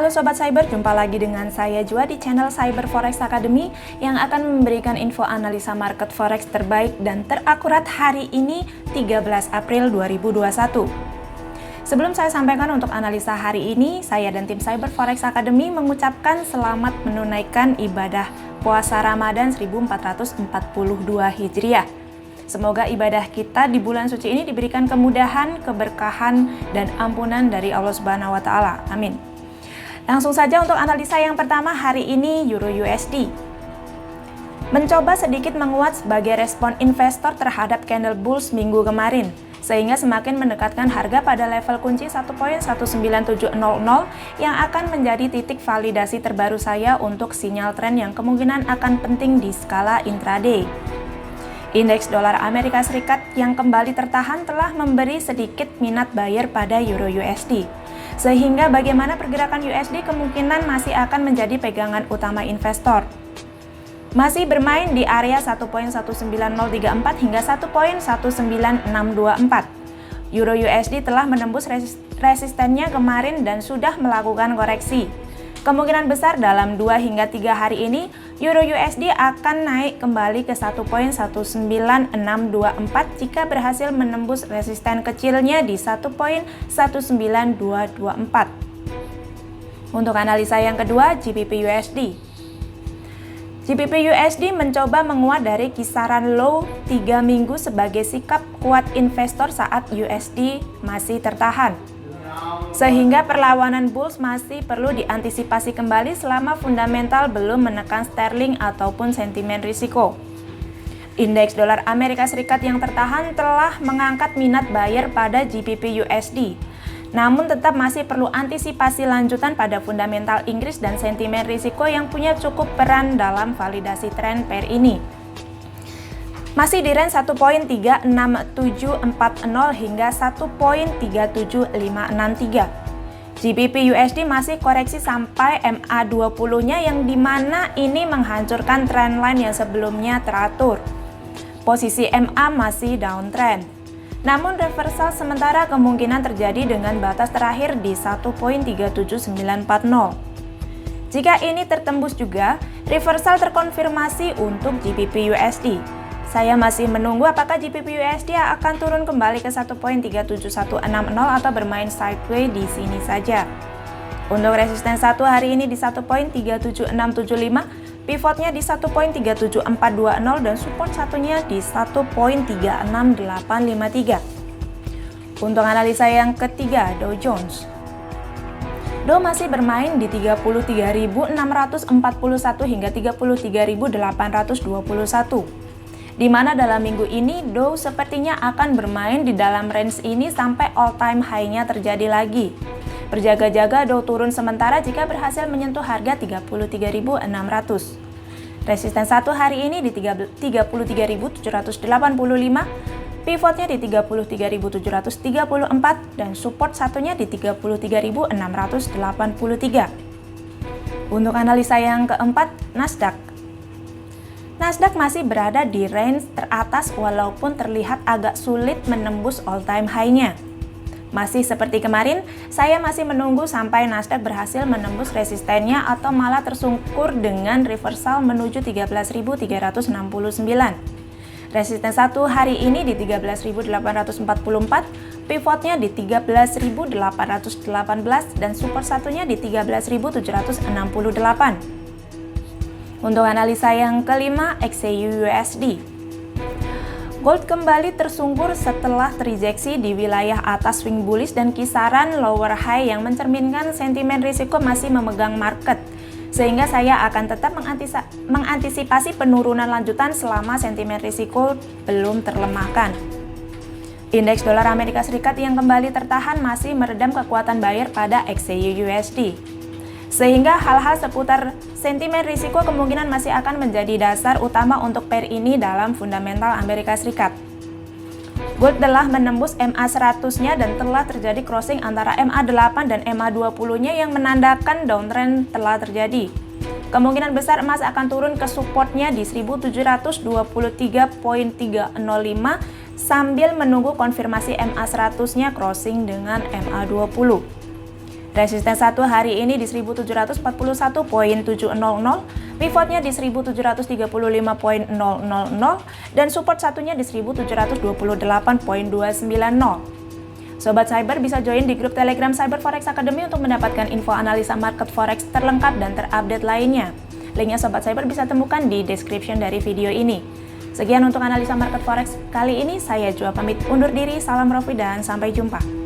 Halo Sobat Cyber, jumpa lagi dengan saya Jua di channel Cyber Forex Academy yang akan memberikan info analisa market forex terbaik dan terakurat hari ini 13 April 2021. Sebelum saya sampaikan untuk analisa hari ini, saya dan tim Cyber Forex Academy mengucapkan selamat menunaikan ibadah puasa Ramadan 1442 Hijriah. Semoga ibadah kita di bulan suci ini diberikan kemudahan, keberkahan, dan ampunan dari Allah Subhanahu wa Ta'ala. Amin. Langsung saja untuk analisa yang pertama hari ini, Euro USD mencoba sedikit menguat sebagai respon investor terhadap candle bulls minggu kemarin, sehingga semakin mendekatkan harga pada level kunci 1.19700 yang akan menjadi titik validasi terbaru saya untuk sinyal tren yang kemungkinan akan penting di skala intraday. Indeks dolar Amerika Serikat yang kembali tertahan telah memberi sedikit minat buyer pada Euro USD. Sehingga bagaimana pergerakan USD kemungkinan masih akan menjadi pegangan utama investor. Masih bermain di area 1.19034 hingga 1.19624. Euro USD telah menembus resistennya kemarin dan sudah melakukan koreksi. Kemungkinan besar dalam 2 hingga 3 hari ini, Euro USD akan naik kembali ke 1.19624 jika berhasil menembus resisten kecilnya di 1.19224. Untuk analisa yang kedua, GBP USD. GBP USD mencoba menguat dari kisaran low 3 minggu sebagai sikap kuat investor saat USD masih tertahan. Sehingga perlawanan bulls masih perlu diantisipasi kembali selama fundamental belum menekan sterling ataupun sentimen risiko. Indeks dolar Amerika Serikat yang tertahan telah mengangkat minat buyer pada GBP USD. Namun tetap masih perlu antisipasi lanjutan pada fundamental Inggris dan sentimen risiko yang punya cukup peran dalam validasi tren pair ini. Masih di range 1.36740 hingga 1.37563. GBP USD masih koreksi sampai MA20-nya yang dimana ini menghancurkan trendline yang sebelumnya teratur. Posisi MA masih downtrend. Namun reversal sementara kemungkinan terjadi dengan batas terakhir di 1.37940. Jika ini tertembus juga, reversal terkonfirmasi untuk GBP USD. Saya masih menunggu apakah GBP USD akan turun kembali ke 1.37160 atau bermain sideways di sini saja. Untuk resisten 1 hari ini di 1.37675, pivotnya di 1.37420 dan support satunya di 1.36853. Untuk analisa yang ketiga, Dow Jones. Dow masih bermain di 33.641 hingga 33.821. Di mana dalam minggu ini Dow sepertinya akan bermain di dalam range ini sampai all time high-nya terjadi lagi. Berjaga-jaga Dow turun sementara jika berhasil menyentuh harga 33.600. Resisten 1 hari ini di 33.785, pivotnya di 33.734 dan support satunya di 33.683. Untuk analisa yang keempat, Nasdaq. Nasdaq masih berada di range teratas walaupun terlihat agak sulit menembus all time high-nya. Masih seperti kemarin, saya masih menunggu sampai Nasdaq berhasil menembus resistennya atau malah tersungkur dengan reversal menuju 13.369. Resisten 1 hari ini di 13.844, pivotnya di 13.818 dan support satunya di 13.768. Untuk analisa yang kelima, XAU USD. Gold kembali tersungkur setelah terrejeksi di wilayah atas swing bullish dan kisaran lower high yang mencerminkan sentimen risiko masih memegang market. Sehingga saya akan tetap mengantisipasi penurunan lanjutan selama sentimen risiko belum terlemahkan. Indeks dolar Amerika Serikat yang kembali tertahan masih meredam kekuatan buyer pada XAU USD. Sehingga hal-hal seputar sentimen risiko kemungkinan masih akan menjadi dasar utama untuk pair ini dalam fundamental Amerika Serikat. Gold telah menembus MA100-nya dan telah terjadi crossing antara MA8 dan MA20-nya yang menandakan downtrend telah terjadi. Kemungkinan besar emas akan turun ke supportnya di 1723.305 sambil menunggu konfirmasi MA100-nya crossing dengan MA20. Resisten 1 hari ini di 1741.700, pivotnya di 1735.000, dan support satunya di 1728.290. Sobat Cyber bisa join di grup Telegram Cyber Forex Academy untuk mendapatkan info analisa market forex terlengkap dan terupdate lainnya. Linknya Sobat Cyber bisa temukan di description dari video ini. Sekian untuk analisa market forex kali ini, saya Jua pamit undur diri, salam Rofi dan sampai jumpa.